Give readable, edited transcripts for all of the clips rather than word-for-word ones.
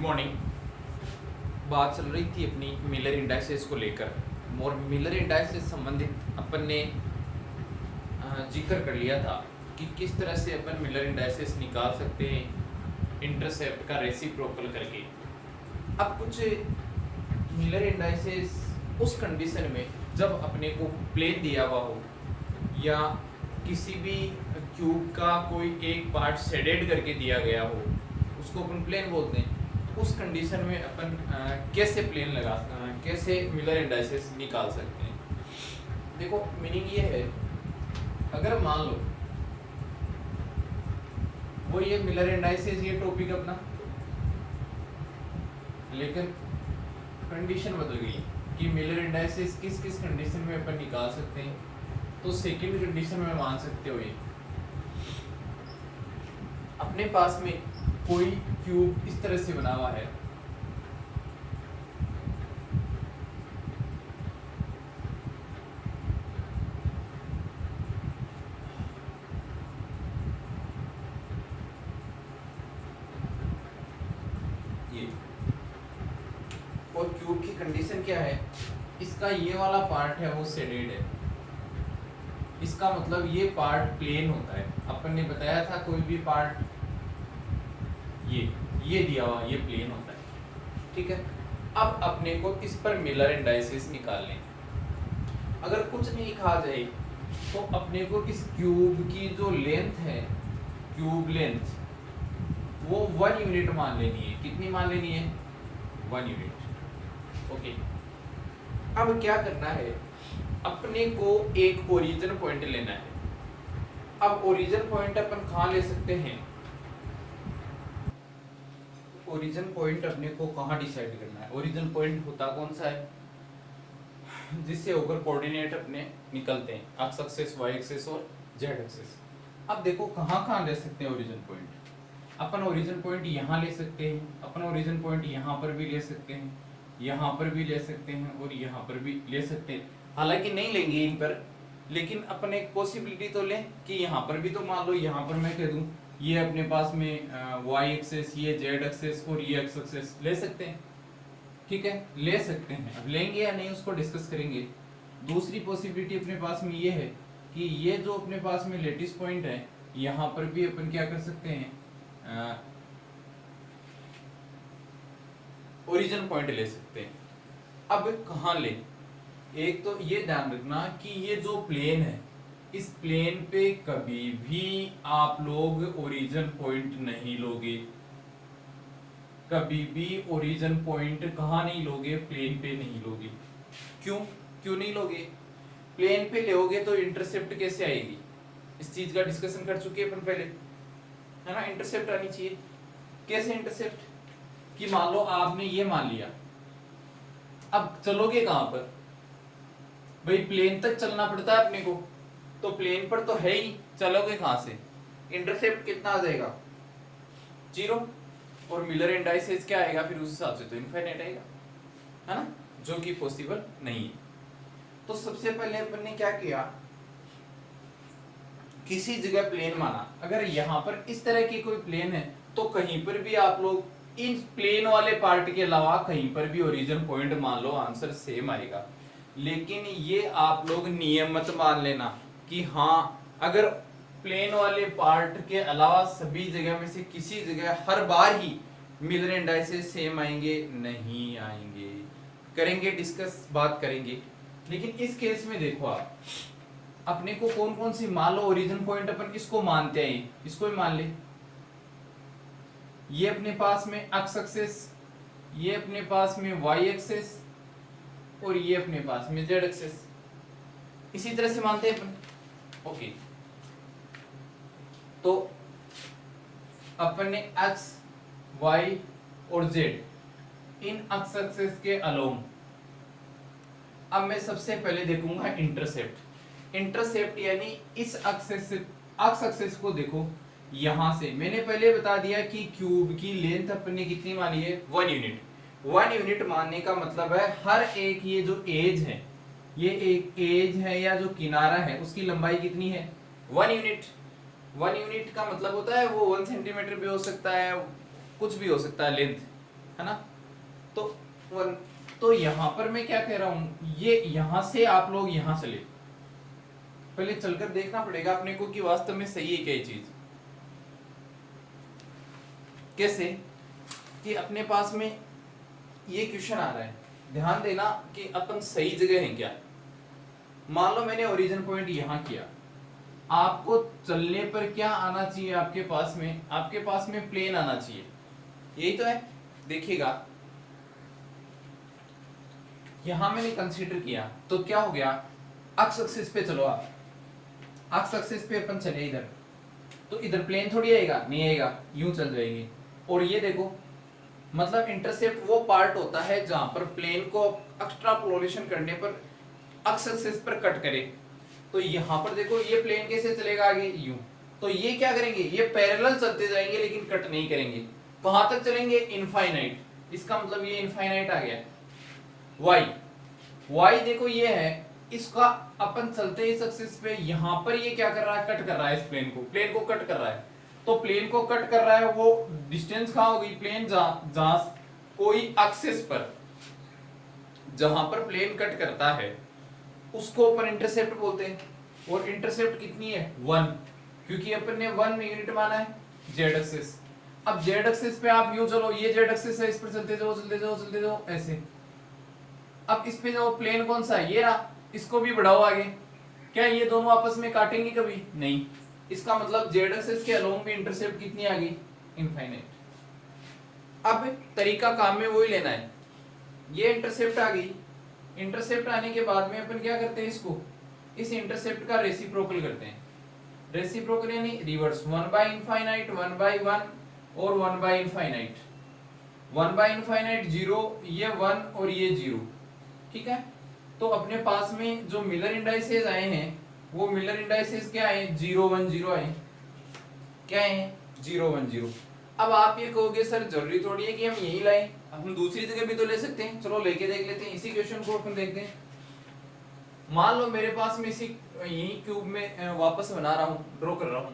Morning. बात चल रही थी अपनी मिलर इंडाइसेस को लेकर और मिलर इंडाइस से संबंधित अपन ने जिक्र कर लिया था कि किस तरह से अपन मिलर इंडाइसेस निकाल सकते हैं इंटरसेप्ट का रेसिप्रोकल करके। अब कुछ मिलर इंडाइसेस उस कंडीशन में जब अपने को प्लेन दिया हुआ हो या किसी भी क्यूब का कोई एक पार्ट शेडेड करके दिया गया हो, उसको अपन प्लेन बोलते हैं। उस कंडीशन में अपन कैसे प्लेन कैसे मिलर इंडाइसेस निकाल सकते हैं। देखो मीनिंग ये है, अगर मान लो वो ये मिलर इंडाइसेस ये टॉपिक अपना, लेकिन कंडीशन बदल गई कि मिलर इंडाइसेस किस किस कंडीशन में अपन निकाल सकते हैं। तो सेकंड कंडीशन में मान सकते हो, ये अपने पास में कोई क्यूब इस तरह से बना हुआ है, ये और क्यूब की कंडीशन क्या है, इसका ये वाला पार्ट है वो शेडेड है। इसका मतलब ये पार्ट प्लेन होता है। अपन ने बताया था कोई भी पार्ट ये दिया हुआ ये प्लेन होता है, ठीक है। अब अपने को इस पर मिलर इंडाइसेस निकालने, अगर कुछ नहीं कहा जाए तो अपने को इस क्यूब की जो लेंथ है, क्यूब लेंथ, वो 1 यूनिट मान लेनी है। कितनी मान लेनी है? 1 यूनिट। ओके, अब क्या करना है, अपने को एक ओरिजिन पॉइंट लेना है। अब ओरिजिन पॉइंट अपन कहाँ ले सकते हैं? ओरिजिन पॉइंट अपने को कहाँ डिसाइड करना है? ओरिजिन पॉइंट होता कौन सा है? जिससे होकर कोऑर्डिनेट अपने निकलते हैं, एक्स एक्सिस, वाई एक्सिस और जेड एक्सिस। अब देखो कहाँ कहाँ ले सकते हैं ओरिजिन पॉइंट। अपन ओरिजिन पॉइंट यहाँ ले सकते हैं, अपन ओरिजिन पॉइंट यहाँ पर भी ले सकते हैं, यहाँ पर भी ले सकते हैं और यहाँ पर भी ले सकते हैं। हालांकि नहीं लेंगे इन पर, लेकिन अपन एक पॉसिबिलिटी तो लें कि यहाँ पर भी, तो मान लो यहाँ पर मैं कह दूं ये अपने पास में वाई एक्सेस, ये जेड एक्सेस और ये एक्स एक्सेस ले सकते हैं, ठीक है, ले सकते हैं। अब लेंगे या नहीं उसको डिस्कस करेंगे। दूसरी पॉसिबिलिटी अपने पास में ये है कि ये जो अपने पास में लेटिस पॉइंट है, यहाँ पर भी अपन क्या कर सकते हैं, ओरिजिन पॉइंट ले सकते हैं। अब कहाँ ले? एक तो ये ध्यान रखना कि ये जो प्लेन है, इस प्लेन पे कभी भी आप लोग ओरिजिन पॉइंट नहीं लोगे। कभी भी ओरिजिन पॉइंट कहाँ नहीं लोगे? प्लेन पे नहीं लोगे। क्यों नहीं लोगे? प्लेन पे लोगे तो इंटरसेप्ट कैसे आएगी? इस चीज का डिस्कशन कर चुके हैं अपन पहले, है ना। इंटरसेप्ट आनी चाहिए। कैसे इंटरसेप्ट? कि मान लो आपने ये मान लिया, अब चलोगे कहां पर भाई? प्लेन तक चलना पड़ता है अपने को, तो प्लेन पर तो है ही, चलोगे कहां से? इंटरसेप्ट कितना आ जाएगा? 0। और मिलर इंडाइसेस क्या आएगा फिर? उस हिसाब से तो इनफाइनाइट आएगा, है ना, जो कि पॉसिबल नहीं है। तो सबसे पहले अपन ने क्या किया, किसी जगह प्लेन माना। अगर यहाँ पर इस तरह की कोई प्लेन है तो कहीं पर भी आप लोग इन प्लेन वाले पार्ट के अलावा कहीं पर भी ओरिजिन पॉइंट मान लो, आंसर सेम आएगा। लेकिन ये आप लोग नियम मत मान लेना कि हाँ अगर प्लेन वाले पार्ट के अलावा सभी जगह में से किसी जगह हर बार ही मिलर इंडाइसेस सेम आएंगे। नहीं आएंगे, करेंगे डिस्कस, बात करेंगे। लेकिन इस केस में देखो आप, अपने को कौन कौन सी, मान लो ओरिजिन पॉइंट अपन इसको मानते हैं, इसको भी मान ले। ये अपने पास में एक्स एक्सिस, ये अपने पास में वाई एक्सिस और ये अपने पास में जेड एक्सिस। इसी तरह से मानते हैं अपन। ओके, तो अपन ने एक्स, वाई और जेड इन एक्स एक्सिस के अलोंग, अब मैं सबसे पहले देखूंगा इंटरसेप्ट। इंटरसेप्ट यानी इस एक्स एक्सिस को देखो, यहां से मैंने पहले बता दिया कि क्यूब की लेंथ अपने कितनी मानी है? 1 यूनिट। 1 यूनिट मानने का मतलब है हर एक ये जो एज है, ये एक एज है या जो किनारा है, उसकी लंबाई कितनी है? 1 यूनिट। 1 यूनिट का मतलब होता है वो 1 सेंटीमीटर भी हो सकता है, कुछ भी हो सकता है लेंथ, है ना। तो वन, तो यहां पर मैं क्या कह रहा हूं, ये यहां से आप लोग यहां चले, पहले चलकर देखना पड़ेगा अपने को कि वास्तव में सही है क्या ये चीज। कैसे कि अपने पास में ये क्वेश्चन आ रहा है, ध्यान देना कि अपन सही जगह हैं क्या। मान लो मैंने ओरिजिन पॉइंट यहां किया, आपको चलने पर क्या आना चाहिए आपके पास में प्लेन आना चाहिए, यही तो है। देखिएगा यहां मैंने कंसीडर किया तो क्या हो गया, एक्स एक्सिस पे चलो आप, एक्स एक्सिस पे अपन चले इधर, तो इधर प्लेन थोड़ी आएगा, नहीं आएगा, यूं चल जाएगी। और ये देखो मतलब इंटरसेप्ट वो पार्ट होता है जहां पर प्लेन को एक्स्ट्रापोलेशन करने पर एक्स एक्सिस पर कट करे। तो यहां पर देखो ये प्लेन कैसे चलेगा आगे, यूं। तो ये क्या करेंगे, ये पैरेलल चलते जाएंगे लेकिन कट नहीं करेंगे। कहां तक चलेंगे, इनफाइनाइट। इसका मतलब ये इनफाइनाइट आ गया। वाई देखो ये है, इसका अपन चलते इस एक्सिस पे, यहां पर ये क्या कर रहा है, कट कर रहा है इस प्लेन को कट कर रहा है। तो प्लेन को कट कर रहा है, वो डिस्टेंस कहां होगी, प्लेन जहां कोई एक्सिस पर, जहां पर प्लेन कट करता है उसको अपन इंटरसेप्ट बोलते हैं। और इंटरसेप्ट कितनी है, 1, क्योंकि अपन ने 1 यूनिट माना है जेड एक्सिस। अब जेड एक्सिस पे आप यूं चलो, ये जेड एक्सिस है, इस पर चलते जाओ चलते जाओ चलते जाओ ऐसे। अब इस पे जो प्लेन कौन सा है, ये रहा, इसको भी बढ़ाओ आगे, क्या ये दोनों आपस में काटेंगे कभी, नहीं। इसका मतलब जेड एक्सिस के अलोंग भी इंटरसेप्ट कितनी आ गई, इनफाइनाइट। अब तरीका काम में वही लेना है, ये इंटरसेप्ट आ गई, इंटरसेप्ट आने के बाद में अपन क्या करते हैं, इसको इस इंटरसेप्ट का रेसिप्रोकल करते हैं। रेसिप्रोकल यानी रिवर्स, 1 बाय इनफाइनाइट, 1 बाय 1 और 1 बाय इनफाइनाइट। 1 बाय इनफाइनाइट 0, ये 1 और ये 0, ठीक है। तो अपने पास में जो मिलर इंडाइसेस आए हैं, वो मिलर इंडाइसेस क्या आए, 0 1 0 आए, क्या है 0 1 0। अब आप ये कहोगे सर जरूरी थोड़ी है कि हम यही लाएं, हम दूसरी जगह भी तो ले सकते हैं, चलो लेके देख लेते हैं। इसी क्वेश्चन को अपन देखते हैं। मान लो मेरे पास में इसी यही क्यूब में वापस बना रहा हूं, ड्रॉ कर रहा हूं,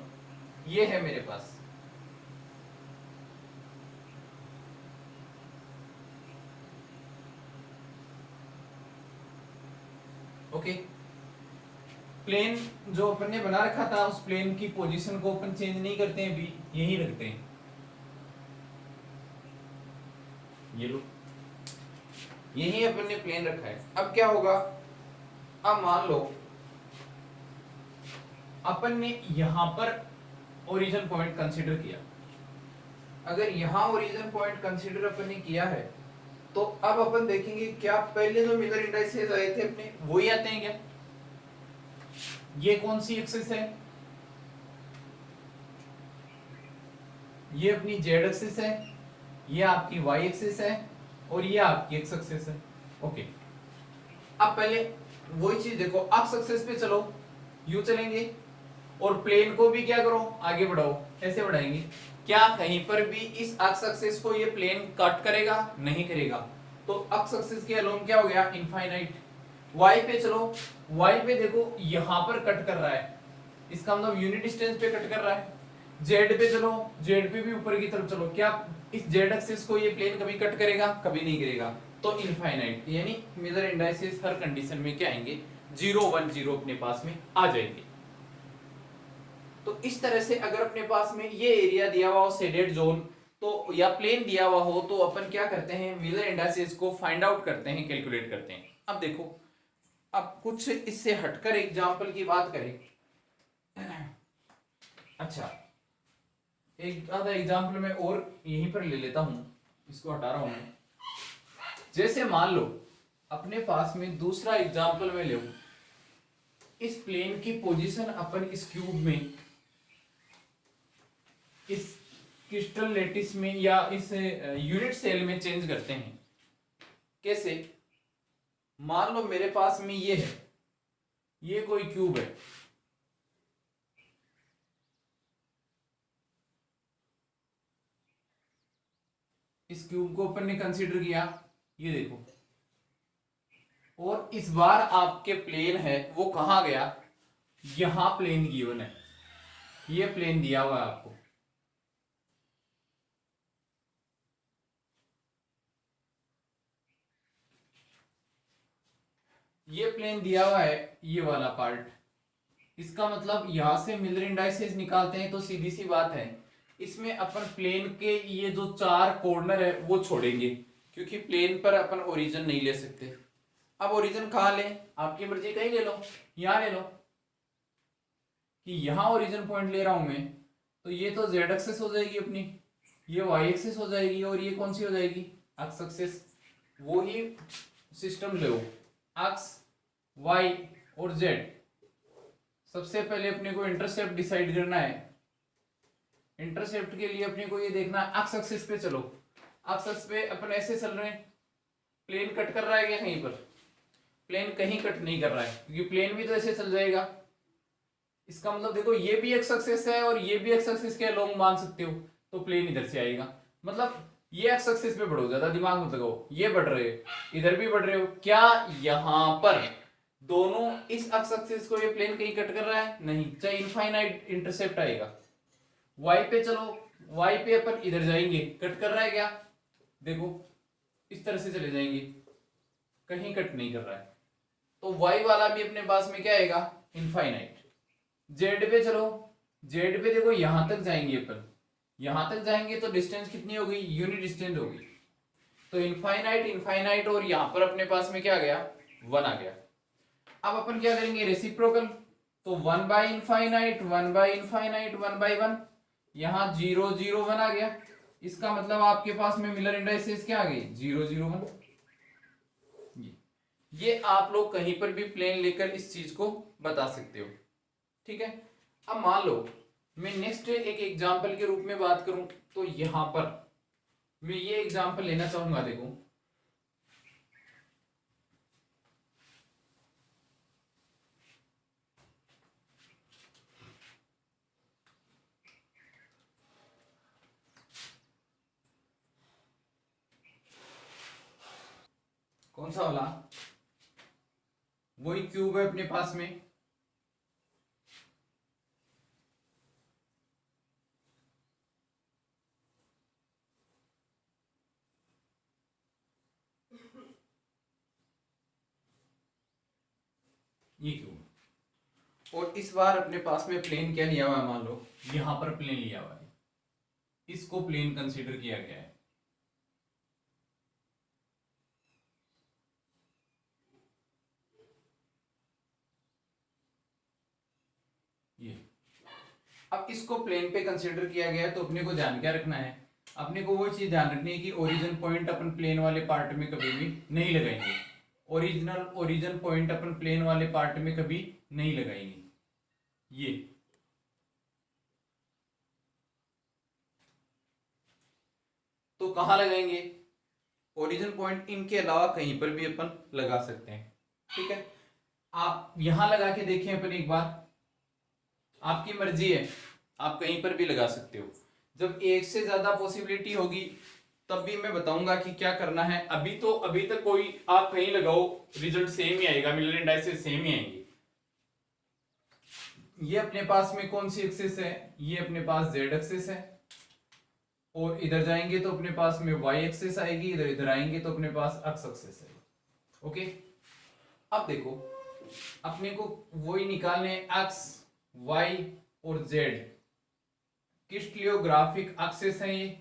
ये है मेरे पास, ओके। प्लेन जो अपन ने बना रखा था, उस प्लेन की पोजीशन को अपन चेंज नहीं करते हैं, भी यही रखते हैं, ये लो, यही अपन ने प्लेन रखा है। अब क्या होगा, अब मान लो अपन ने यहां पर ओरिजिन पॉइंट कंसीडर किया, अगर यहां ओरिजिन पॉइंट कंसीडर अपन ने किया है, तो अब अपन देखेंगे क्या पहले जो मिलर इंडाइसेस आए थे अपने वही आते हैं क्या। ये कौन सी एक्सिस है, ये अपनी जेड एक्सिस है, ये आपकी वाई एक्सिस है और ये आपकी एक्स एक्सिस है, ओके। अब पहले वही चीज देखो, एक्स एक्सिस पे चलो, यू चलेंगे और प्लेन को भी क्या करो, आगे बढ़ाओ, ऐसे बढ़ाएंगे। क्या कहीं पर भी इस एक्स एक्सिस को ये प्लेन कट करेगा, नहीं करेगा। तो एक्स एक्सिस के अलोंग क्या हो गया, इनफाइनाइट। वाई पे चलो, वाई पे देखो यहां पर कट कर रहा है, इसका मतलब यूनिट डिस्टेंस पे कट कर रहा है। जेड पे चलो, जेड पे भी ऊपर की तरफ चलो, क्या इस जेड एक्सिस को ये प्लेन कभी कट करेगा, कभी नहीं करेगा। तो इनफाइनाइट यानी मिलर इंडाइसेस हर कंडीशन में क्या आएंगे, 0 1 0 अपने पास में आ जाएंगे। तो इस तरह से अगर अपने पास में ये एरिया दिया हुआ हो शेडेड जोन, तो या प्लेन दिया हुआ हो, तो अपन क्या करते हैं, मिलर इंडाइसेस को फाइंड आउट करते हैं, कैलकुलेट करते हैं। अब देखो, अब कुछ इससे हटकर एग्जांपल की बात करें, अच्छा एक आधा एग्जांपल मैं और यहीं पर ले लेता हूं, इसको हटा रहा हूं मैं। जैसे मान लो अपने पास में दूसरा एग्जांपल में ले, इस प्लेन की पोजीशन अपन इस क्यूब में, इस क्रिस्टल लेटिस में या इस यूनिट सेल में चेंज करते हैं। कैसे, मान लो मेरे पास में ये है, ये कोई क्यूब है, इस क्यूब को अपन ने कंसीडर किया, ये देखो, और इस बार आपके प्लेन है वो कहां गया, यहां प्लेन गिवन है, ये प्लेन दिया हुआ है आपको। ये प्लेन दिया हुआ है, ये वाला पार्ट, इसका मतलब यहां से मिलर इंडाइसेस निकालते हैं तो सीधी सी बात है, इसमें अपन प्लेन के ये जो चार कॉर्नर है वो छोड़ेंगे, क्योंकि प्लेन पर अपन ओरिजिन नहीं ले सकते। अब ओरिजिन कहाँ लें, आपकी मर्जी, कहीं ले लो, यहां ले लो, कि यहां ओरिजिन पॉइंट ले रहा हूं मैं, तो ये तो जेड एक्सिस हो जाएगी अपनी, ये वाई एक्सिस हो जाएगी, और ये कौन सी हो जाएगी, एक्स एक्सिस। वो ही सिस्टम लो, एक्स वाई और जेड। सबसे पहले अपने को इंटरसेप्ट डिसाइड करना है। इंटरसेप्ट के लिए अपने को ये देखना है, एक्स एक्सिस पे चलो, एक्स एक्सिस पे अपन ऐसे चल रहे हैं, प्लेन कट कर रहा है क्या कहीं पर, प्लेन कहीं कट नहीं कर रहा है, क्योंकि प्लेन भी तो ऐसे चल जाएगा। इसका मतलब देखो ये भी एक्स एक्सिस है और ये भी एक्स एक्सिस के अलोंग मान सकते हो, तो प्लेन इधर से आएगा, मतलब ये एक्स एक्सिस पे बढ़ो, ज्यादा दिमाग मत लगाओ, ये बढ़ रहे हो, इधर भी बढ़ रहे हो, क्या यहां पर दोनों इस एक्स एक्सिस को ये प्लेन कहीं कट कर रहा है, नहीं, चाहे इनफाइनाइट इंटरसेप्ट आएगा। वाई पे चलो, वाई पे अपन इधर जाएंगे, कट कर रहा है क्या, देखो इस तरह से चले जाएंगे, कहीं कट नहीं कर रहा है, तो वाई वाला भी अपने पास में क्या आएगा, इनफाइनाइट। जेड पे चलो, जेड पे देखो यहां तक जाएंगे अपन, यहां तक जाएंगे तो डिस्टेंस कितनी होगी, यूनिट डिस्टेंस होगी, तो इनफाइनाइट इनफाइनाइट, और यहां पर अपने पास में क्या आ गया, 1 आ गया। अब अपन क्या करेंगे, रेसिप्रोकल, तो 1 by infinite 1 by infinite 1 by 1, यहां 0 0 1 आ गया, इसका मतलब आपके पास में मिलर इंडाइसेस क्या आ गई, 0 0 1। ये आप लोग कहीं पर भी प्लेन लेकर इस चीज को बता सकते हो, ठीक है। अब मान लो मैं नेक्स्ट एक एग्जांपल के रूप में बात करूं, तो यहां पर मैं ये एग्जांपल लेना चाहूंगा, देखो कौन सा वाला, वही क्यूब है अपने पास में, ये क्यूब, और इस बार अपने पास में प्लेन क्या लिया हुआ है, मान लो यहां पर प्लेन लिया हुआ है, इसको प्लेन कंसीडर किया गया है। ये अब इसको प्लेन पे कंसीडर किया गया है, तो अपने को ध्यान क्या रखना है, अपने को वो चीज ध्यान रखनी है कि ओरिजिन पॉइंट अपन प्लेन वाले पार्ट में कभी भी नहीं लगाएंगे, ओरिजिन पॉइंट अपन प्लेन वाले पार्ट में कभी नहीं लगाएंगे। ये तो कहां लगाएंगे, ओरिजिन पॉइंट इनके अलावा कहीं पर भी अपन लगा सकते हैं, ठीक है। आप यहां लगा के देखें अपन एक बार, आपकी मर्जी है, आप कहीं पर भी लगा सकते हो, जब एक से ज्यादा पॉसिबिलिटी होगी तब भी मैं बताऊंगा कि क्या करना है। अभी तक कोई आप कहीं लगाओ रिजल्ट सेम ही आएगा, मिलर इंडाइसेस सेम ही आएंगे। ये अपने पास में कौन सी एक्सिस है, ये अपने पास जेड एक्सिस है, और इधर जाएंगे तो अपने पास में वाई एक्सिस आएगी, इधर इधर आएंगे तो अपने पास एक्स एक्सिस है। ओके, अब देखो अपने को वही निकालने, एक्स वाई और जेड क्रिस्टलियोग्राफिक एक्सिस है ये,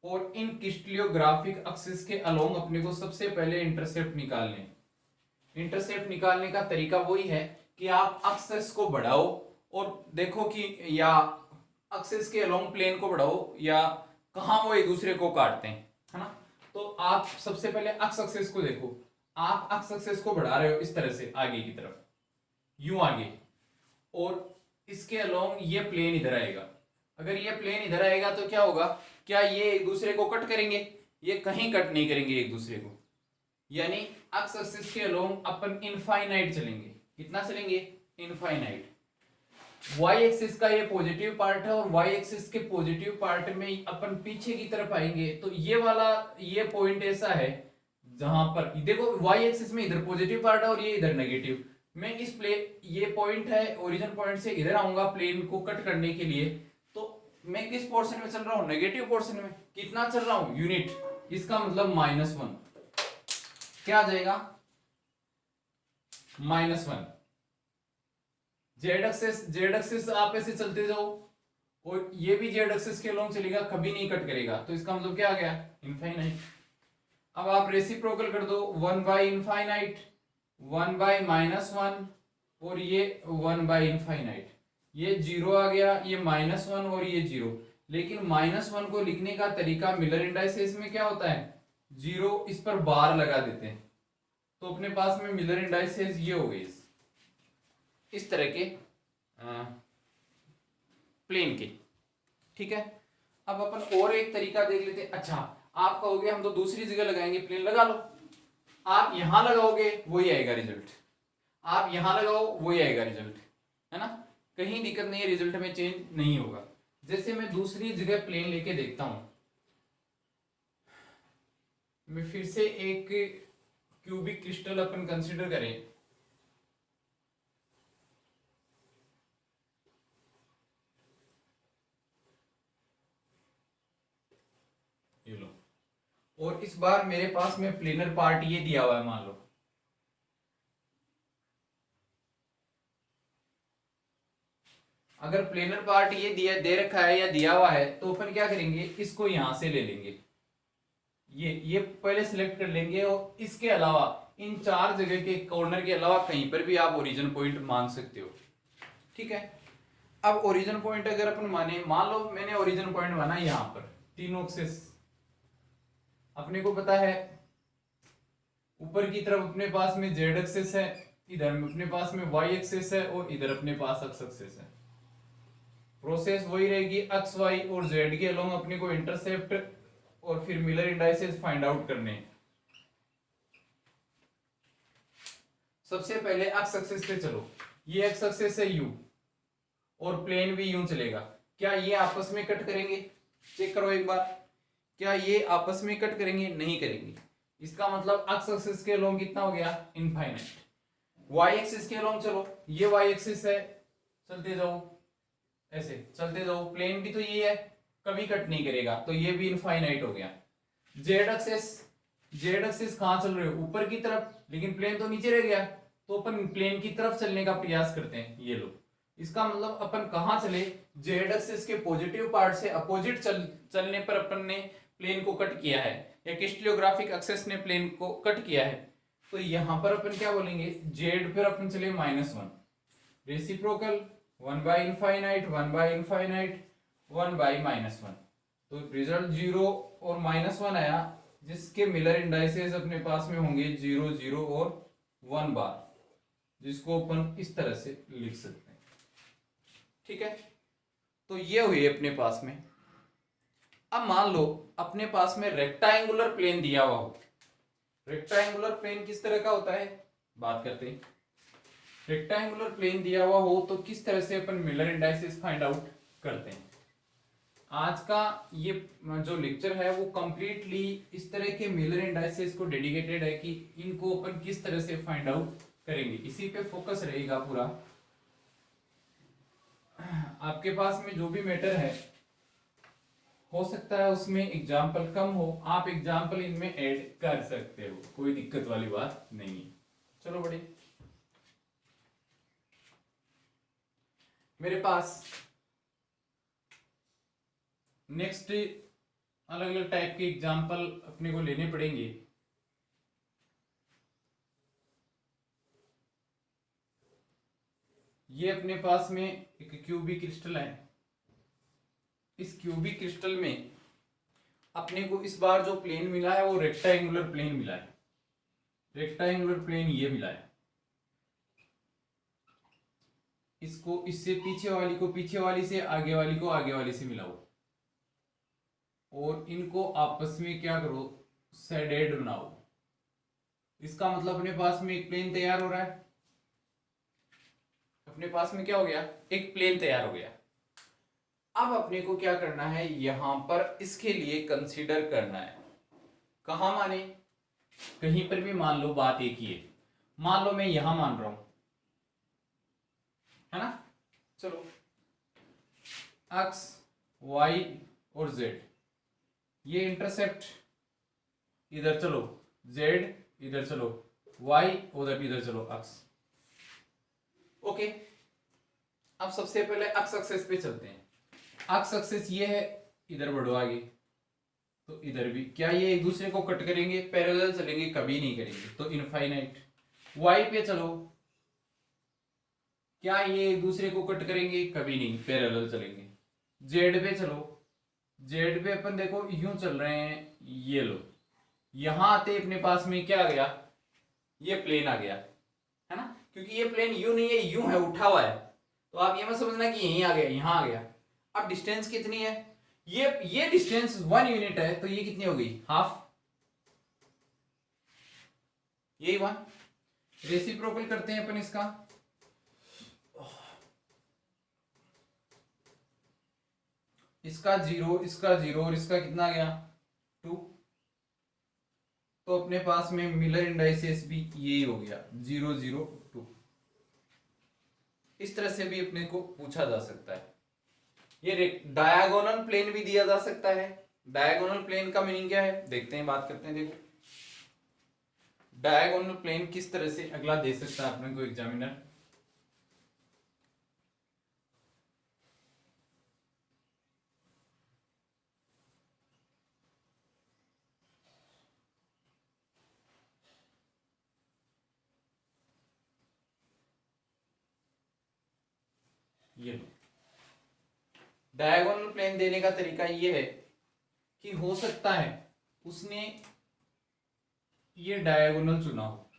और इन क्रिस्टलियोग्राफिक एक्सिस के अलोंग अपने को सबसे पहले इंटरसेप्ट निकालने। इंटरसेप्ट निकालने का तरीका वही है कि आप एक्सिस को बढ़ाओ और देखो कि या एक्सिस के अलोंग प्लेन को बढ़ाओ या कहां वो एक दूसरे को काटते हैं, है ना। तो आप सबसे पहले एक्स एक्सिस को देखो, आप एक्स एक्सिस को बढ़ा रहे हो इस तरह से आगे की तरफ, यूं आगे, और इसके अलोंग ये प्लेन इधर आएगा। अगर ये प्लेन इधर आएगा तो क्या होगा, क्या ये एक दूसरे को कट करेंगे, ये कहीं कट नहीं करेंगे एक दूसरे को, यानी एक्स एक्सिस के अलोंग अपन इनफाइनाइट चलेंगे। कितना चलेंगे, इनफाइनाइट। वाई एक्सिस का ये पॉजिटिव पार्ट है, और वाई एक्सिस के पॉजिटिव पार्ट में अपन पीछे की तरफ आएंगे तो ये वाला ये पॉइंट ऐसा है जहां पर देखो वाई एक्सिस में इधर पॉजिटिव पार्ट है और ये इधर नेगेटिव। मैं इस प्लेन, ये पॉइंट है ओरिजिन पॉइंट से इधर आऊंगा प्लेन को कट करने के लिए, तो मैं किस पोर्शन में चल रहा हूं, नेगेटिव पोर्शन में। कितना चल रहा हूं, यूनिट, इसका मतलब -1 क्या आ जाएगा, -1। जेड एक्सिस आप ऐसे चलते जाओ और ये भी जेड एक्सिस के लॉन्ग चलेगा, कभी नहीं कट करेगा, तो इसका मतलब क्या आ गया, इनफाइनाइट। अब आप रेसिप्रोकल कर दो, 1 बाई इनफाइनाइट, 1 बाई -1 और ये 1 बाई इनफाइनाइट, ये 0 आ गया, ये -1 और ये 0। लेकिन -1 को लिखने का तरीका मिलर इंडाइसेस में क्या होता है, 0 इस पर बार लगा देते हैं, तो अपने पास में मिलर इंडाइसेस ये हो गए इस तरह के प्लेन के। ठीक है, अब अपन और एक तरीका देख लेते हैं। अच्छा, आप कहोगे हम तो दूसरी जगह लगाएंगे प्लेन, लगा लो। आप यहां लगाओगे वही आएगा रिजल्ट, आप यहां लगाओ वही आएगा रिजल्ट, है ना, कहीं दिक्कत नहीं है, रिजल्ट में चेंज नहीं होगा। जैसे मैं दूसरी जगह प्लेन लेके देखता हूं, मैं फिर से एक क्यूबिक क्रिस्टल अपन कंसीडर करें। ये लो, और इस बार मेरे पास में प्लेनर पार्ट ये दिया हुआ है, मान लो। अगर प्लेनर पार्ट ये दिया दे रखा है या दिया हुआ है, तो अपन क्या करेंगे, इसको यहां से ले लेंगे, ये पहले सिलेक्ट कर लेंगे, और इसके अलावा इन चार जगह के कॉर्नर के अलावा कहीं पर भी आप ओरिजिन पॉइंट मान सकते हो। ठीक है, अब ओरिजिन पॉइंट अगर अपन माने, मान लो मैंने ओरिजिन पॉइंट माना यहां पर, तीनों एक्सिस अपने को पता है, ऊपर की तरफ अपने पास में जेड एक्सिस है, इधर में अपने पास में वाई एक्सिस है, और इधर अपने पास एक्स एक्सिस है। प्रोसेस वही रहेगी, एक्स वाई और जेड के अलोंग अपने को इंटरसेप्ट और फिर मिलर इंडाइसेस फाइंड आउट करने। सबसे पहले एक्स एक्सिस पे चलो, ये एक्स एक्सिस है यू, और प्लेन भी यूं चलेगा, क्या ये आपस में कट करेंगे, चेक करो एक बार, क्या ये आपस में कट करेंगे, नहीं करेंगे। इसका मतलब एक्स एक्सिस के अलोंग कितना हो गया, इनफाइनाइट। वाई एक्सिस के अलोंग चलो, ये वाई एक्सिस है, चलते जाओ, ऐसे चलते जाओ, प्लेन भी तो ये है, कभी कट नहीं करेगा, तो ये भी इनफाइनाइट हो गया। जेड एक्सिस कहां चल रहे हो, ऊपर की तरफ, लेकिन प्लेन तो नीचे रह गया, तो अपन प्लेन की तरफ चलने का प्रयास करते हैं, ये लो। इसका मतलब अपन कहां चले, जेड एक्सिस के पॉजिटिव पार्ट से अपोजिट चलने पर अपन ने प्लेन को कट किया है, या क्रिस्टलोग्राफिक एक्सिस ने प्लेन को कट किया है, तो यहां पर अपन क्या बोलेंगे, जेड पर अपन चले -1, reciprocal 1 by infinite, 1 by infinite, 1 by -1, तो रिजल्ट 0 और -1 आया, जिसके मिलर इंडाइसेस अपने पास में होंगे 0 0 और 1 बार, जिसको अपन इस तरह से लिख सकते हैं। ठीक है, तो ये हुई अपने पास में। अब मान लो अपने पास में रेक्टेंगुलर प्लेन दिया हुआ हो। रेक्टेंगुलर प्लेन किस तरह का होता है, बात करते हैं। रेक्टेंगुलर प्लेन दिया हुआ हो तो किस तरह से अपन मिलर इंडाइसेस फाइंड आउट करते हैं। आज का ये जो लेक्चर है वो कंप्लीटली इस तरह के मिलर इंडाइसेस को डेडिकेटेड है कि इनको अपन किस तरह से फाइंड आउट करेंगे, इसी पे फोकस रहेगा पूरा। आपके पास में जो भी मैटर है, हो सकता है उसमें एग्जाम्पल कम हो, आप एग्जाम्पल इनमें ऐड कर सकते हो, कोई दिक्कत वाली बात नहीं है। चलो बड़ी, मेरे पास नेक्स्ट अलग अलग टाइप के एग्जाम्पल अपने को लेने पड़ेंगे। ये अपने पास में एक क्यूबिक क्रिस्टल है, इस क्यूबिक क्रिस्टल में अपने को इस बार जो प्लेन मिला है वो रेक्टेंगुलर प्लेन मिला है, रेक्टेंगुलर प्लेन ये मिला है। इसको इससे पीछे वाली को पीछे वाली से, आगे वाली को आगे वाली से मिलाओ, और इनको आपस में क्या करो, शेडेड बनाओ। इसका मतलब अपने पास में एक प्लेन तैयार हो रहा है, अपने पास में क्या हो गया, एक प्लेन तैयार हो गया। अब अपने को क्या करना है, यहां पर इसके लिए कंसीडर करना है, कहां माने, कहीं पर भी मान लो, बात एक ही है। मान लो मैं यहां मान रहा हूं, है ना, चलो एक्स वाई और जेड, ये इंटरसेप्ट, इधर चलो जेड, इधर चलो वाई, उधर इधर चलो एक्स, ओके, अब सबसे पहले अक्स एक्सिस पे चलते हैं। अक्स एक्सिस ये है, इधर बढ़ो आगे, तो इधर भी क्या ये एक दूसरे को कट करेंगे? पैरेलल चलेंगे? कभी नहीं करेंगे, तो इनफाइनाइट। वाई पे चलो, क्या ये एक दूसरे को कट करेंगे? कभी नहीं, पैरेलल चलेंगे। जेड पे चलो, जेड पे अपन देखो यूं चल रहे हैं, ये लो, यहां आते अपने पास में क्या आ गया? ये प्लेन आ गया, है ना, क्योंकि ये प्लेन यूं नहीं है, यूं है, उठा हुआ है, तो आप ये मत समझना कि यहीं आ गया, यहां आ गया। अब डिस्टेंस कितनी है? ये डिस्टेंस 1 यूनिट है, तो ये कितनी हो गई? हाफ, यही 1। रेसिप्रोकल करते हैं अपन इसका, इसका 0, इसका 0 और इसका कितना गया? 2। तो अपने पास में मिलर इंडाइसेस भी यही हो गया, 0 0 2। इस तरह से भी अपने को पूछा जा सकता है। ये डायगोनल प्लेन भी दिया जा सकता है। डायगोनल प्लेन का मीनिंग क्या है देखते हैं, बात करते हैं। देखो डायगोनल प्लेन किस तरह से अगला दे सकता है अपने को एग्जामिनर। ये लो, डायगोनल प्लेन देने का तरीका ये है कि हो सकता है उसने ये डायगोनल चुना हो,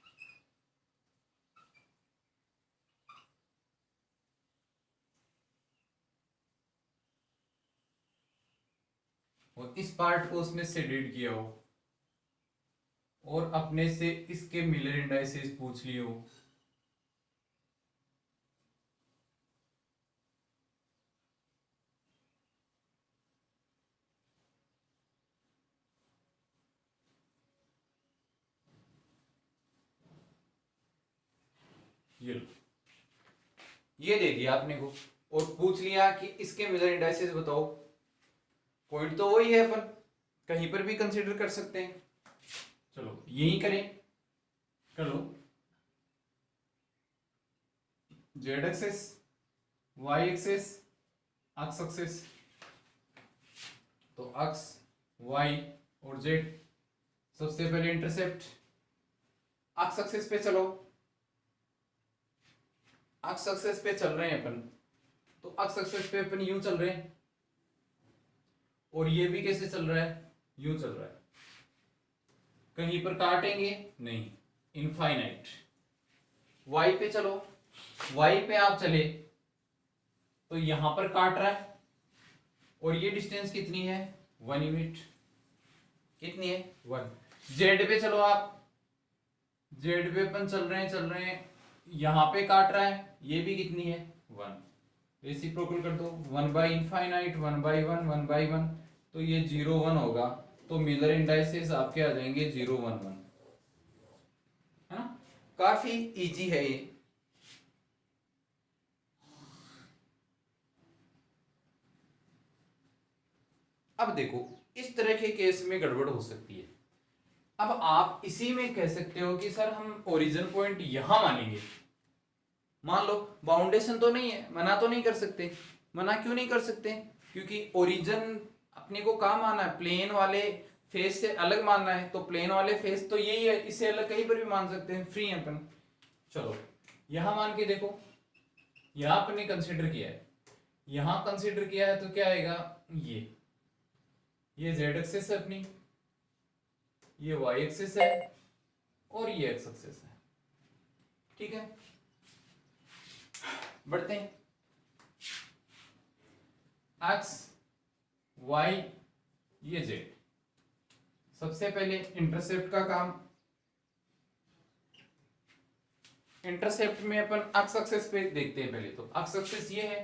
और इस पार्ट को उसने शेडेड किया हो, और अपने से इसके मिलर इंडाइसेस पूछ लिए हो। ये लो, ये दे दिया आपने को, और पूछ लिया कि इसके मिलर इंडाइसेस बताओ। पॉइंट तो वही है, अपन कहीं पर भी कंसीडर कर सकते हैं। चलो यही करें, कर लो। जेड एक्सेस, वाई एक्सेस, अक्स एक्सेस, तो अक्स, वाई और जेड। सबसे पहले इंटरसेप्ट, अक्स एक्सेस पे चलो, अक्स एक्सेस पे चल रहे हैं अपन, तो अक्स एक्सेस पे अपन यूं चल रहे हैं, और ये भी कैसे चल रहा है? यूं चल रहा है। कहीं पर काटेंगे नहीं, इनफाइनाइट। वाई पे चलो, वाई पे आप चले तो यहां पर काट रहा है, और ये डिस्टेंस कितनी है? 1 यूनिट। कितनी है? 1। जेड पे चलो आप, जेड पे अपन चल रहे हैं, यहां पे काट रहा है, ये भी कितनी है? 1। रेसिप्रोकल कर दो, 1 बाई इनफाइनाइट, 1 बाई 1, 1 बाई 1, तो ये 0 1 होगा, तो मिलर इंडाइसेस आपके आ जाएंगे 0 1 1, है ना। काफी इजी है ये। अब देखो इस तरह के केस में गड़बड़ हो सकती है। अब आप इसी में कह सकते हो कि सर हम ओरिजिन पॉइंट यहां मानेंगे। मान लो बाउंडेशन तो नहीं है, मना तो नहीं कर सकते। मना क्यों नहीं कर सकते? क्योंकि ओरिजिन अपने को कहाँ मानना है? प्लेन वाले फेस से अलग मानना है, तो प्लेन वाले फेस तो यही है, इससे अलग कहीं पर भी मान सकते हैं, फ्री है अपन। चलो यहां मान के देखो, यहां अपन ने कंसिडर किया है, यहां कंसिडर किया है, तो क्या आएगा? ये जेड एक्सिस है अपनी, ये वाई एक्सिस है, और ये एक्स एक्सिस है। ठीक है, बढ़ते हैं। एक्स, वाई, ये जेड। सबसे पहले इंटरसेप्ट का काम। इंटरसेप्ट में अपन एक्स एक्सिस पे देखते हैं। पहले तो एक्स एक्सिस ये है,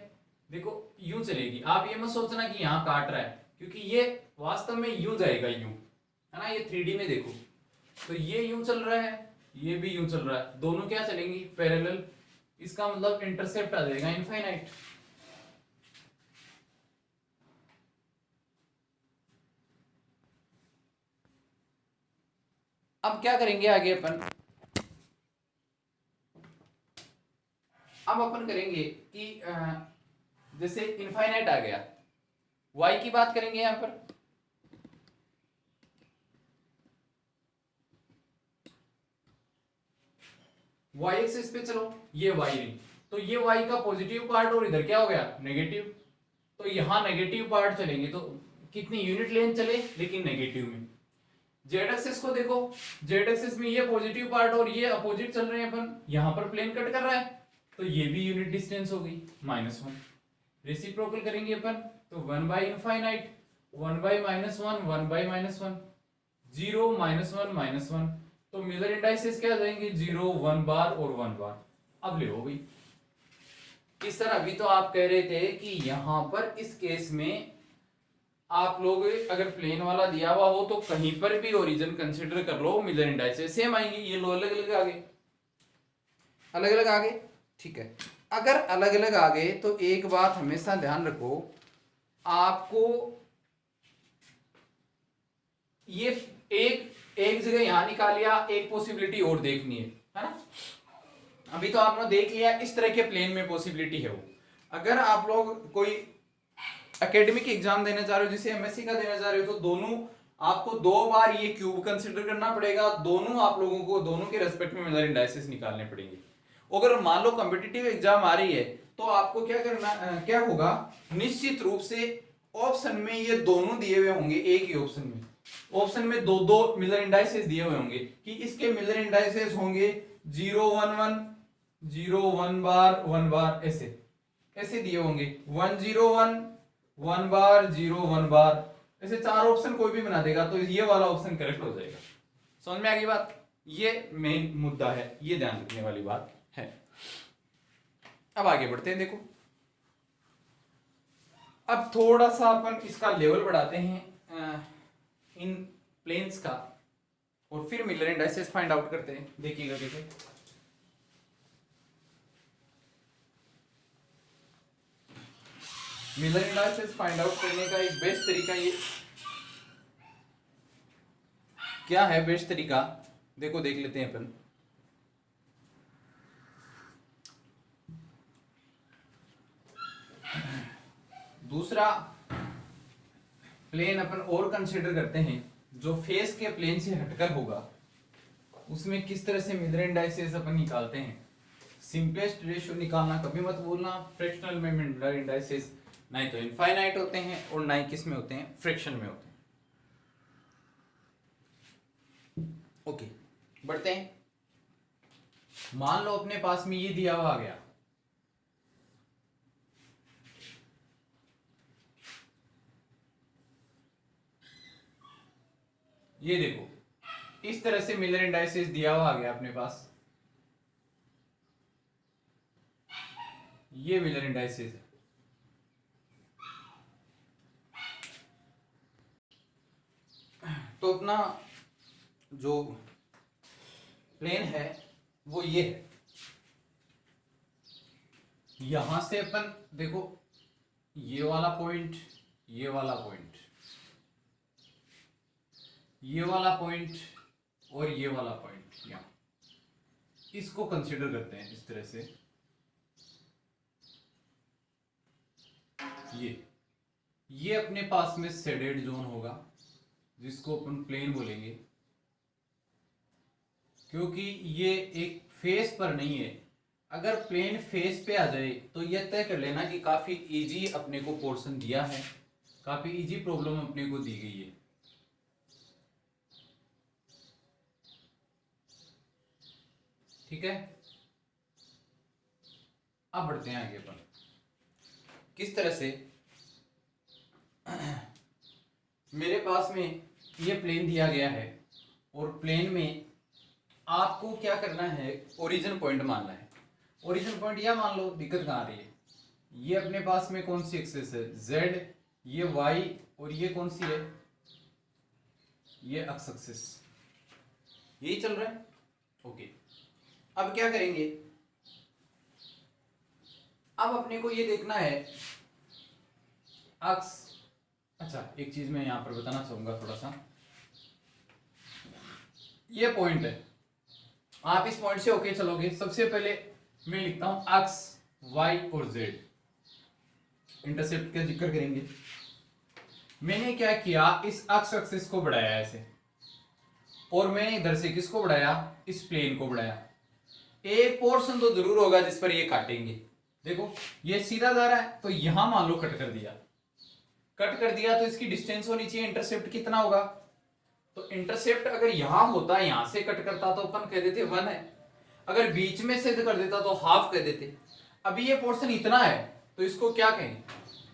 देखो यूं चलेगी। आप ये मत सोचना कि यहां काट रहा है, क्योंकि ये वास्तव में यूं जाएगा, यूं, है ना। ये 3D में देखो तो ये यूं चल रहा है, ये भी यूं चल रहा है, दोनों क्या चलेंगी? पैरेलल। इसका मतलब इंटरसेप्ट आ जाएगा इनफाइनाइट। अब क्या करेंगे आगे अपन? अब अपन करेंगे कि जैसे इनफाइनाइट आ गया, y की बात करेंगे यहां पर। y एक्सिस पे चलो, ये y रही, तो ये y का पॉजिटिव पार्ट और इधर क्या हो गया नेगेटिव, तो यहां नेगेटिव पार्ट चलेंगे तो कितनी यूनिट लेंथ चले, लेकिन नेगेटिव में। जेड एक्सिस को देखो, जेड एक्सिस में ये पॉजिटिव पार्ट और ये अपोजिट चल रहे हैं अपन, यहां पर प्लेन कट कर रहा है तो ये भी यूनिट डिस्टेंस हो गई -1। रेसिप्रोकल करेंगे अपन तो 1 बाई इनफाइनाइट, 1 बाई -1, 1 बाई -1, 0 -1 तो मिलर इंडाइसेस क्या आ जाएंगे 0 1 बार और 1 बार। अब ले हो भाई इस तरह। अभी तो आप कह रहे थे कि यहां पर इस केस में आप लोग अगर प्लेन वाला दिया हुआ हो तो कहीं पर भी ओरिजिन कंसीडर कर लो, मिलर इंडाइसेस सेम आएंगे। ये लो अलग अलग आ गए, अलग अलग आ गए, ठीक है। अगर अलग अलग आ गए तो एक बात हमेशा ध्यान रखो, आपको ये एक जगह यहां निकालिया, एक पॉसिबिलिटी और देखनी है ना। अभी तो आपने देख लिया इस तरह के प्लेन में पॉसिबिलिटी है वो। अगर आप लोग कोई एकेडमिक एग्जाम देना चाह रहे हो, जैसे एमएससी का देना चाह रहे हो, तो दोनों आपको 2 बार ये क्यूब कंसीडर करना पड़ेगा, दोनों आप लोगों को दोनों के रेस्पेक्ट में मिलर इंडाइसेस निकालने पड़ेंगे। अगर मान लो कॉम्पिटिटिव एग्जाम आ रही है तो आपको क्या करना, क्या होगा, निश्चित रूप से ऑप्शन में ये दोनों दिए हुए होंगे, एक ही ऑप्शन में दो दो मिलर इंडाइसेस दिए हुए होंगे कि इसके मिलर इंडाइसेस होंगे 0 1 1, 0 1 बार 1 बार, ऐसे ऐसे दिए होंगे 1 0 1, 1 बार 0 1 बार, ऐसे 4 ऑप्शन कोई भी बना देगा तो ये वाला ऑप्शन करेक्ट हो जाएगा। समझ में आ गई बात? ये मेन मुद्दा है, ये ध्यान रखने वाली बात है। अब आगे बढ़ते हैं। देखो अब थोड़ा सा अपन इसका लेवल बढ़ाते हैं इन प्लेन्स का, और फिर मिलर इंडाइसेस फाइंड आउट करते हैं। देखिएगा कैसे। मिलर इंडाइसेस फाइंड आउट करने का एक बेस्ट तरीका ये क्या है, बेस्ट तरीका देखो, देख लेते हैं अपन। दूसरा प्लेन अपन और कंसीडर करते हैं जो फेस के प्लेन से हटकर होगा, उसमें किस तरह से मिलर इंडाइसेस अपन निकालते हैं। सिंपलेस्ट रेशियो निकालना कभी मत भूलना। फ्रैक्शनल में मिलर इंडाइसेस नहीं तो इनफाइनाइट होते हैं और ना ही किस में होते हैं, फ्रैक्शन में होते हैं। ओके बढ़ते हैं। मान लो अपने पास में ये दिया हुआ आ गया, ये देखो इस तरह से मिलर इंडाइसेस दिया हुआ आ गया अपने पास, ये मिलर इंडाइसेस है। तो अपना जो प्लेन है वो ये है। यहां से अपन देखो ये वाला पॉइंट, ये वाला पॉइंट, ये वाला पॉइंट और ये वाला पॉइंट, यहां इसको कंसीडर करते हैं इस तरह से। ये अपने पास में शेडेड जोन होगा जिसको अपन प्लेन बोलेंगे, क्योंकि ये एक फेस पर नहीं है। अगर प्लेन फेस पे आ जाए तो ये तय कर लेना कि काफी इजी अपने को पोर्शन दिया है, काफी इजी प्रॉब्लम अपने को दी गई है। ठीक है, अब बढ़ते हैं आगे अपन किस तरह से। मेरे पास में ये प्लेन दिया गया है और प्लेन में आपको क्या करना है, ओरिजिन पॉइंट मानना है। ओरिजिन पॉइंट या मान लो, दिक्कत कहाँ आ रही है, ये अपने पास में कौन सी एक्सिस है z, ये y और ये कौन सी है, ये x एक्सिस, यही चल रहा है। ओके अब क्या करेंगे, अब अपने को ये देखना है x। अच्छा एक चीज मैं यहां पर बताना चाहूंगा थोड़ा सा, ये पॉइंट है, आप इस पॉइंट से होके चलोगे। सबसे पहले मैं लिखता हूं x y और z, इंटरसेप्ट का जिक्र करेंगे। मैंने क्या किया, इस अक्ष एक्सिस को बढ़ाया ऐसे, और मैंने इधर से किसको बढ़ाया, इस प्लेन को बढ़ाया। एक पोर्शन तो जरूर होगा जिस पर ये काटेंगे। देखो ये सीधा जा रहा है, तो यहां मान लो कट कर दिया, कट कर दिया तो इसकी डिस्टेंस होनी चाहिए, इंटरसेप्ट कितना होगा। तो इंटरसेप्ट अगर यहां होता, यहां से कट करता तो अपन कह देते 1 है, अगर बीच में से कर देता तो हाफ कह देते। अभी ये पोर्शन इतना है तो इसको क्या कहें,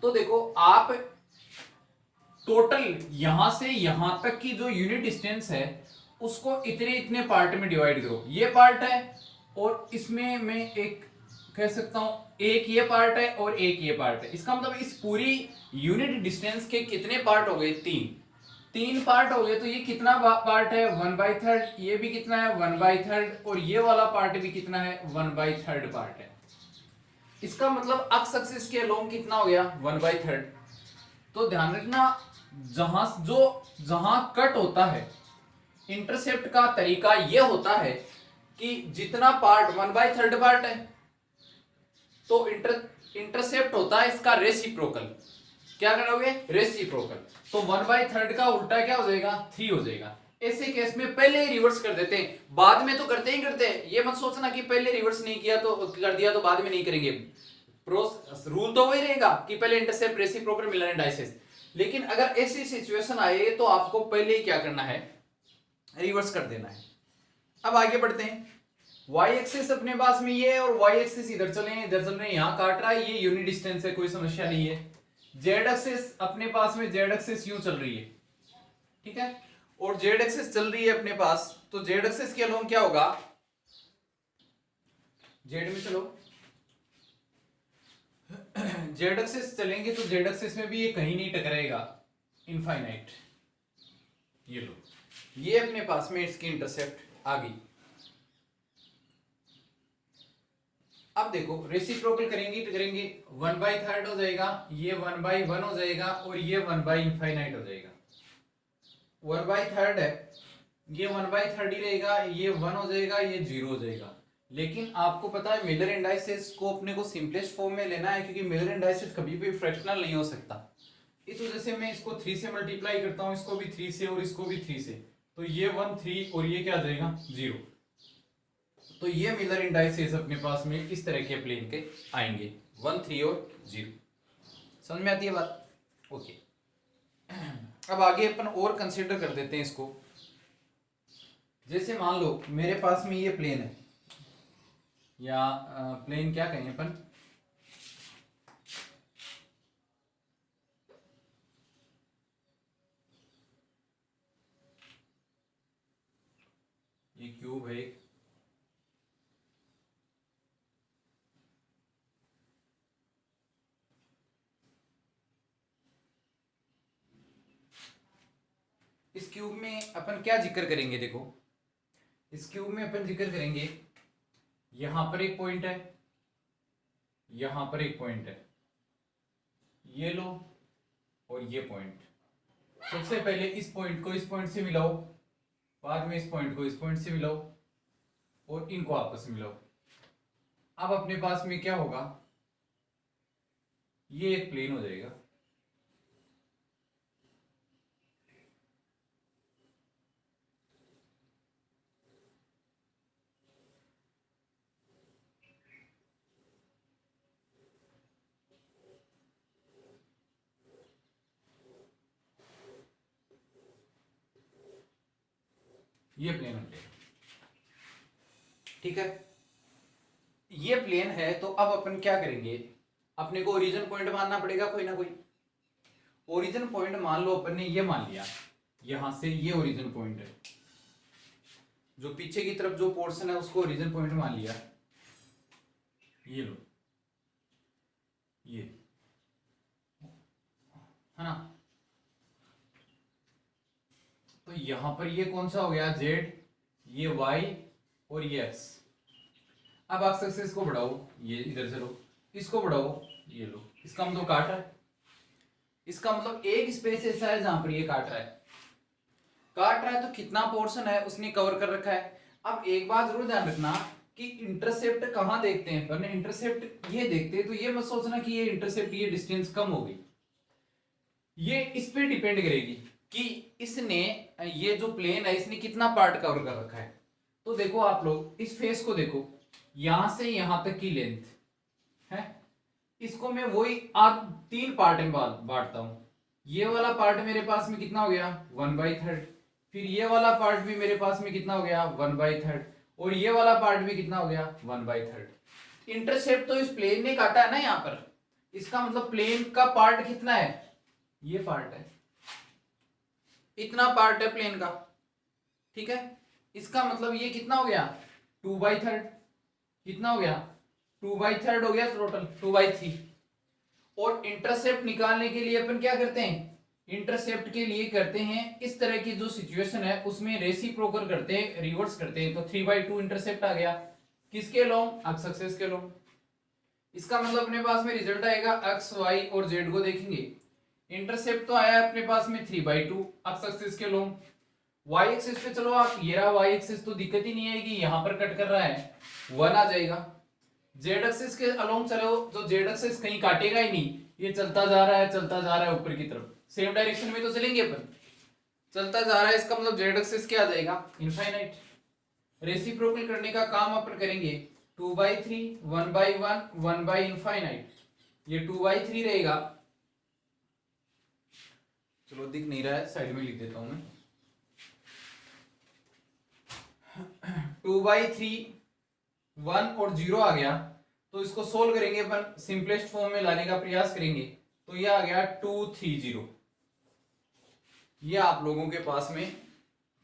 तो देखो आप टोटल यहां से यहां तक की जो यूनिट डिस्टेंस है उसको इतने इतने पार्ट में डिवाइड करो। ये पार्ट है और इसमें मैं एक कह सकता हूं, एक ये पार्ट है और एक ये पार्ट है। इसका मतलब इस पूरी यूनिट डिस्टेंस के कितने पार्ट हो गए, तीन पार्ट हो गए। तो ये कितना पार्ट है, 1/3। ये भी कितना है, 1/3। और ये वाला पार्ट भी कितना है, 1/3 पार्ट है। इसका मतलब एक्स एक्सिस के अलोंग कितना हो गया, 1/3। तो ध्यान रखना, जहां कट होता है, इंटरसेप्ट का तरीका यह होता है कि जितना पार्ट 1/3 पार्ट है तो इंटरसेप्ट होता है इसका रेसिप्रोकल। क्या करोगे, रेसिप्रोकल। तो 1/3 का उल्टा क्या हो जाएगा, 3 हो जाएगा। ऐसे केस में पहले ही रिवर्स कर देते हैं, बाद में तो करते ही करते हैं। ये मत सोचना कि पहले रिवर्स नहीं किया तो कर दिया तो बाद में नहीं करेंगे। रूल तो वही रहेगा कि पहले intercept, reciprocal, Miller and dices. लेकिन अगर ऐसी सिचुएशन आए तो आपको पहले ही क्या करना है, रिवर्स कर देना है। अब आगे बढ़ते हैं। y एक्सिस अपने पास में ये है और y एक्सिस इधर चल रहे हैं, यहां काट रहा है, ये यूनिट डिस्टेंस है, कोई समस्या नहीं है। z एक्सिस अपने पास में, z एक्सिस यूं चल रही है, ठीक है, और z एक्सिस चल रही है अपने पास। तो z एक्सिस के अलोंग क्या होगा, z में चलो, z एक्सिस चलेंगे तो z एक्सिस में भी ये कहीं नहीं टकराएगा, इनफाइनाइट। ये लो, ये अपने पास में इसकी इंटरसेप्ट आ गई। अब देखो रेसिप्रोकल करेंगे तो करेंगे, 1/3 हो जाएगा, ये 1/1 हो जाएगा और ये 1/इनफाइनाइट हो जाएगा। 1/3 है, ये 1/3 ही रहेगा, ये 1 हो जाएगा, ये 0 हो जाएगा। लेकिन आपको पता है मिलर इंडाइसेस को अपने को सिंपलेस्ट फॉर्म में लेना है, क्योंकि मिलर इंडाइसेस कभी भी फ्रैक्शनल नहीं हो सकता। इस वजह से मैं इसको 3 से मल्टीप्लाई करता हूं, इसको भी 3 से और इसको भी 3 से। तो ये 1 3 और ये क्या आ जाएगा, 0। तो ये मिलर इंडाइसेस अपने पास में इस तरह के प्लेन के आएंगे, 1 3 और 0। समझ में आती है बात, ओके। अब आगे अपन और कंसीडर कर देते हैं इसको। जैसे मान लो मेरे पास में ये प्लेन है, या प्लेन क्या कहें अपन, ये क्यूब है, इस क्यूब में अपन क्या जिक्र करेंगे, देखो इस क्यूब में अपन जिक्र करेंगे, यहां पर एक पॉइंट है, यहां पर एक पॉइंट है, ये लो और ये पॉइंट। सबसे पहले इस पॉइंट को इस पॉइंट से मिलाओ, बाद में इस पॉइंट को इस पॉइंट से मिलाओ और इनको आपस में मिलाओ। अब अपने पास में क्या होगा, ये एक प्लेन हो जाएगा। ये प्लेन हो जाएगा, ठीक है। ये प्लेन है, तो अब अपन क्या करेंगे, अपने को ओरिजिन पॉइंट मानना पड़ेगा कोई ना कोई। ओरिजिन पॉइंट मान लो अपन ने ये मान लिया, यहां से ये ओरिजिन पॉइंट है, जो पीछे की तरफ जो पोर्शन है उसको ओरिजिन पॉइंट मान लिया। ये लो, ये है ना, तो यहां पर ये कौन सा हो गया, z, ये y और ये x। अब आप सक्सेस इसको बढ़ाओ, ये इधर से लो, इसको बढ़ाओ, ये लो, इसका मतलब काट रहा है। इसका मतलब एक स्पेस ऐसा है जहां पर ये काट रहा है, तो कितना पोर्शन है उसने कवर कर रखा है। अब एक बात जरूर ध्यान रखना कि इंटरसेप्ट कहाँ देखते हैं अपन, इंटरसेप्ट ये देखते हैं, तो ये मत सोचना कि ये इंटरसेप्ट ये डिस्टेंस कम हो गई, ये इस पे डिपेंड करेगी कि इसने ये जो प्लेन है इसने कितना पार्ट कवर कर रखा है। तो देखो आप लोग इस फेस को देखो, यहां से यहां तक की लेंथ है, इसको मैं वही आप 3 पार्ट में बांटता हूं। ये वाला पार्ट मेरे पास में कितना हो गया 1/3, फिर ये वाला पार्ट भी मेरे पास में कितना हो गया 1/3, और ये वाला पार्ट भी कितना हो गया 1/3। इंटरसेप्ट तो इस प्लेन ने काटा है ना यहाँ पर, इसका मतलब प्लेन का पार्ट कितना है, ये पार्ट है, इतना पार्ट है प्लेन का, ठीक है। इसका मतलब ये कितना हो गया 2/3, कितना हो गया 2/3 हो गया टोटल 2/3। और इंटरसेप्ट निकालने के लिए अपन क्या करते हैं, इंटरसेप्ट के लिए करते हैं इस तरह की जो सिचुएशन है उसमें रेसिप्रोकल करते हैं, रिवर्स करते हैं, तो 3/2 इंटरसेप्ट आ गया किसके लॉन्ग, एक्स एक्सिस के लॉन्ग। इसका मतलब अपने पास में रिजल्ट आएगा एक्स वाई और जेड को देखेंगे, इंटरसेप्ट तो आया अपने पास में 3/2 एक्स एक्सिस के लॉन्ग। वाई एक्सिस पे चलो आप, ये रहा वाई एक्सिस, तो दिक्कत ही नहीं आएगी, यहां पर कट कर रहा है 1 आ जाएगा। जेड एक्सिस के अलोंग चलो तो जेड एक्सिस कहीं काटेगा ही नहीं, ये चलता जा रहा है चलता जा रहा है ऊपर की तरफ, सेम डायरेक्शन में तो चलेंगे अपन, चलता जा रहा है, इसका मतलब जेड एक्सिस क्या आ जाएगा इनफाइनाइट। रेसिप्रोकल करने का काम अपन करेंगे 2/3 1/1 1/इनफाइनाइट, ये 2/3 रहेगा, चलो दिख नहीं रहा है साइड में लिख देता हूं मैं 2/3 1 और 0 आ गया, तो इसको सोल्व करेंगे अपन, सिंपलेस्ट फॉर्म में लाने का प्रयास करेंगे, तो ये आ गया 230। ये आप लोगों के पास में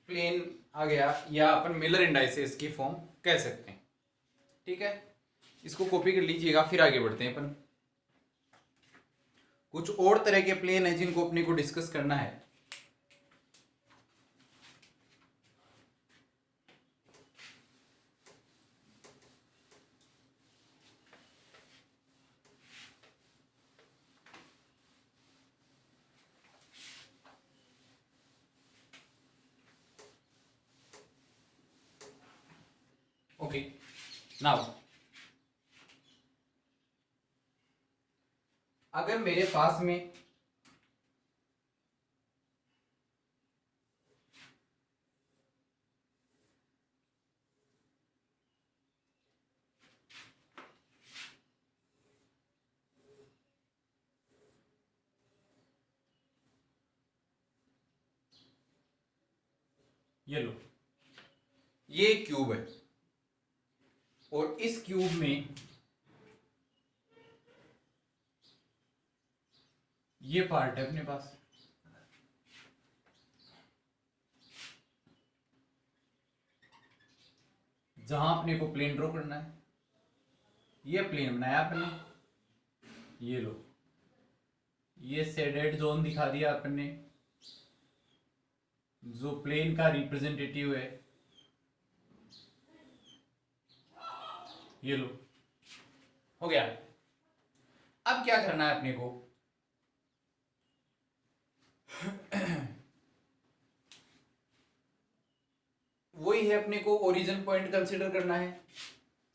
प्लेन आ गया, या अपन मिलर इंडाइसेस की फॉर्म कह सकते हैं, ठीक है। इसको कॉपी कर लीजिएगा, फिर आगे बढ़ते हैं अपन। कुछ और तरह के प्लेन है जिनको अपने को डिस्कस करना है। ओके नाउ अगर मेरे पास में ये लो, ये क्यूब है और इस क्यूब में ये पार्ट है अपने पास, जहां अपने को प्लेन ड्रॉ करना है। ये प्लेन बनाया अपने, ये लो, ये शेडेड जोन दिखा दिया अपने, जो प्लेन का रिप्रेजेंटेटिव है, ये लो, हो गया। अब क्या करना है अपने को, वही है अपने को ओरिजिन पॉइंट कंसीडर करना है,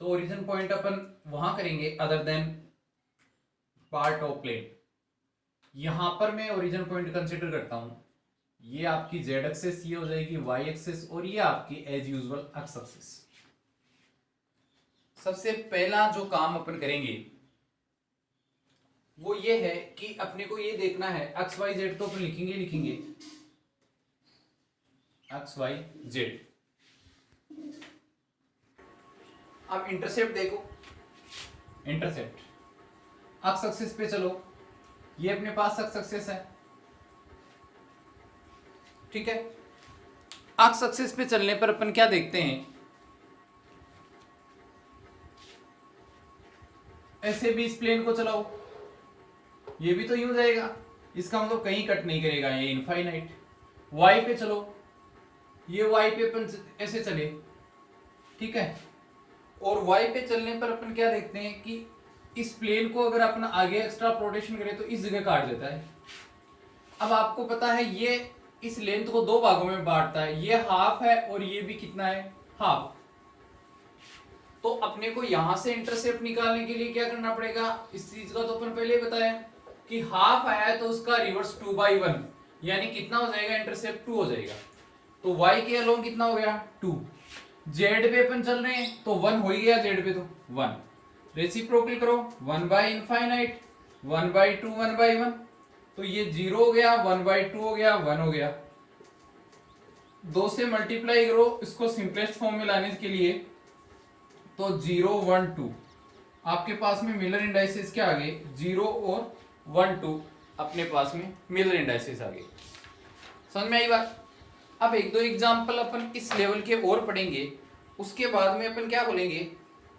तो ओरिजिन पॉइंट अपन वहां करेंगे other than part of plane. यहां पर मैं ओरिजिन पॉइंट कंसीडर करता हूं, ये आपकी जेड एक्सिस ये हो जाएगी वाई एक्सिस, और ये आपकी एज यूजुअल एक्स एक्सिस। सबसे पहला जो काम अपन करेंगे वो ये है कि अपने को ये देखना है एक्स वाई जेड, तो अपन लिखेंगे एक्स वाई जेड। अब इंटरसेप्ट देखो, इंटरसेप्ट एक्स एक्सिस पे चलो, ये अपने पास एक्स एक्सिस है, ठीक है। एक्स एक्सिस पे चलने पर अपन क्या देखते हैं, ऐसे भी इस प्लेन को चलाओ, ये भी तो यूं जाएगा, इसका मतलब कहीं कट नहीं करेगा, ये इनफाइनाइट। वाई पे चलो, ये वाई पे अपन ऐसे चले, ठीक है, और वाई पे चलने पर अपन क्या देखते हैं कि इस प्लेन को अगर अपन आगे एक्स्ट्रा रोटेशन करें तो इस जगह काट देता है। अब आपको पता है ये इस लेंथ को 2 भागों में बांटता है, ये हाफ है और ये भी कितना है हाफ। तो अपने को यहां से इंटरसेप्ट निकालने के लिए क्या करना पड़ेगा, इस चीज का तो अपन पहले ही बताया कि हाफ आया है तो उसका रिवर्स 2/1, यानी कितना हो जाएगा, इंटरसेप्ट 2 हो जाएगा। तो y के अलोंग कितना हो गया 2। जेड पे अपन चल रहे हैं तो 1 हो ही गया, जेड पे तो 1, रेसिप्रोकल करो 1/इनफाइनाइट 1/2 1/1, तो ये 0 हो गया, 1/2 हो गया, 1 हो गया। 2 से मल्टीप्लाई करो इसको सिंपलेस्ट फॉर्म में लाने के लिए, तो 0 1 2 आपके पास में मिलर इंडाइसेस क्या आ गए, 0 और 1 2 अपने पास में मिलर इंडाइसेस आ गए। समझ में आई बात। अब एक दो एग्जांपल अपन इस लेवल के और पढ़ेंगे, उसके बाद में अपन क्या बोलेंगे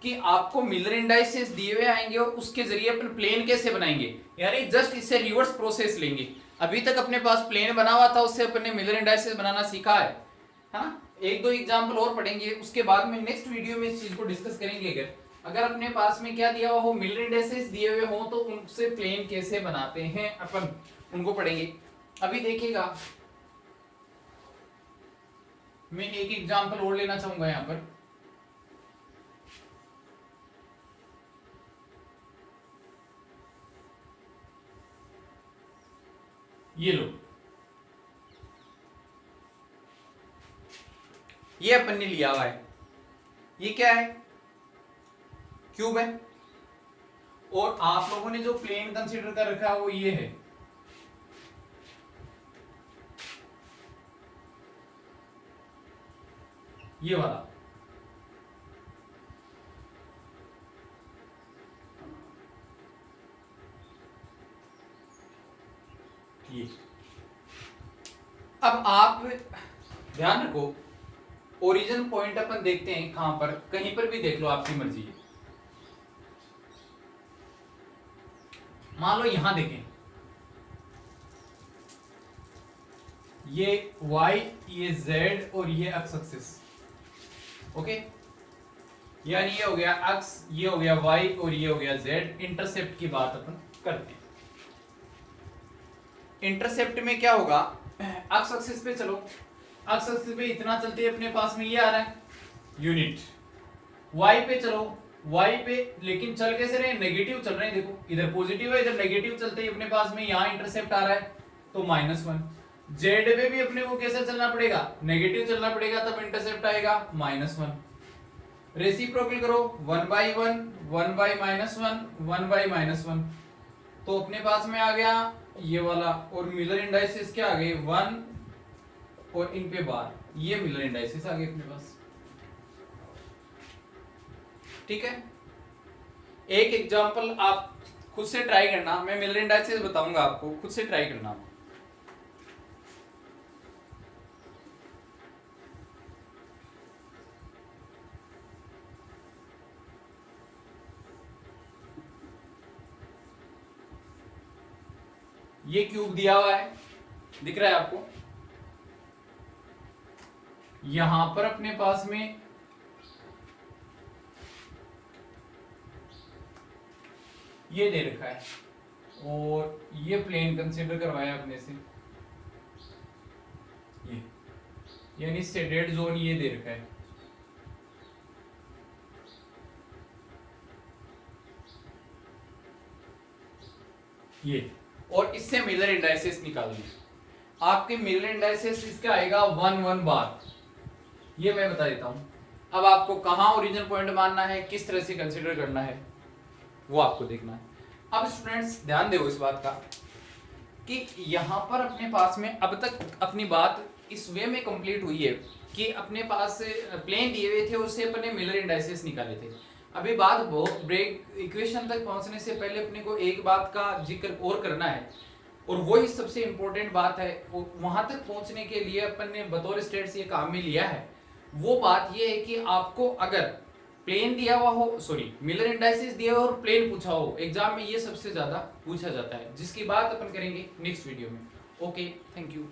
कि आपको मिलर इंडाइसेस दिए हुए आएंगे और उसके जरिए अपन प्लेन कैसे बनाएंगे, यानी जस्ट इससे रिवर्स प्रोसेस लेंगे। अभी तक अपने पास प्लेन बना हुआ था, उससे अपन ने मिलर इंडाइसेस बनाना सीखा है ना। एक दो एग्जांपल और पढ़ेंगे, उसके बाद में नेक्स्ट वीडियो में इस चीज को डिस्कस करेंगे। अगर अपने पास में क्या दिया हुआ हो, मिलर इंडाइसेस दिए हुए हो, तो उनसे प्लेन कैसे बनाते हैं अपन उनको पढ़ेंगे। अभी देखिएगा मैं एक एग्जांपल और लेना चाहूंगा यहां पर। ये लो, ये अपन ने लिया हुआ है, ये क्या है, क्यूब है, और आप लोगों ने जो प्लेन कंसीडर कर रखा है वो ये है। ये वाला ये। अब आप ध्यान रखो, ओरिजिन पॉइंट अपन देखते हैं कहां पर, कहीं पर भी देख लो, आपकी मर्जी है। मान लो यहां देखें, ये y, ये z और ये x एक्सिस, ओके, यानी ये हो गया x, ये हो गया y और ये हो गया z। इंटरसेप्ट की बात अपन करते हैं। इंटरसेप्ट में क्या होगा, x एक्सिस पे चलो, x एक्सिस पे इतना चलते अपने पास में ये आ रहा है यूनिट। y पे चलो, y पे लेकिन चल कैसे रहे, नेगेटिव चल रहे हैं, देखो इधर पॉजिटिव है, इधर नेगेटिव चलते ही अपने पास में यहाँ इंटरसेप्ट आ रहा है तो -1। z पे भी अपने को कैसे चलना पड़ेगा, नेगेटिव चलना पड़ेगा, तब इंटरसेप्ट आएगा -1। रेसिप्रोकल करो 1/1 1/-1 1/-1, तो अपने पास में आ गया ये वाला, और मिलर इंडाइसेस क्या आ गए 1 और इन पे बार, ये मिलर इंडाइसेस आ गए अपने पास। ठीक है, एक एग्जांपल आप खुद से ट्राई करना, मैं मिलर इंडाइसेस बताऊंगा आपको, खुद से ट्राई करना। ये क्यूब दिया हुआ है, दिख रहा है आपको, यहां पर अपने पास में ये दे रखा है, और ये प्लेन कंसीडर करवाया अपने से, ये यानी शेडेड जोन ये दे रखा है। ये, और इससे मिलर इंडाइसेस निकालनी है। आपके मिलर इंडाइसेस इसका आएगा 1 1 बार, ये मैं बता देता हूं। अब आपको कहां ओरिजिन पॉइंट मानना है, किस तरह से कंसीडर करना है, वो आपको देखना है। अब स्टूडेंट्स ध्यान दो इस बात का कि यहां पर अपने पास में अब तक अपनी बात इस वे में कंप्लीट हुई है कि अपने पास प्लेन दिए हुए थे, उससे अपने मिलर इंडाइसेस निकाले थे। अभी बात ब्रेक इक्वेशन तक पहुंचने से पहले अपने को एक बात का जिक्र और करना है, और वही सबसे इंपॉर्टेंट बात है। वहां तक पहुंचने के लिए अपन ने बतौर स्टेट्स ये काम में लिया है। वो बात ये है कि आपको अगर प्लेन दिया हुआ हो, सॉरी मिलर इंडाइसेस दिया हुआ और प्लेन पूछा हो, एग्जाम में ये सबसे ज्यादा पूछा जाता है, जिसकी बात अपन करेंगे नेक्स्ट वीडियो में। Okay, thank you.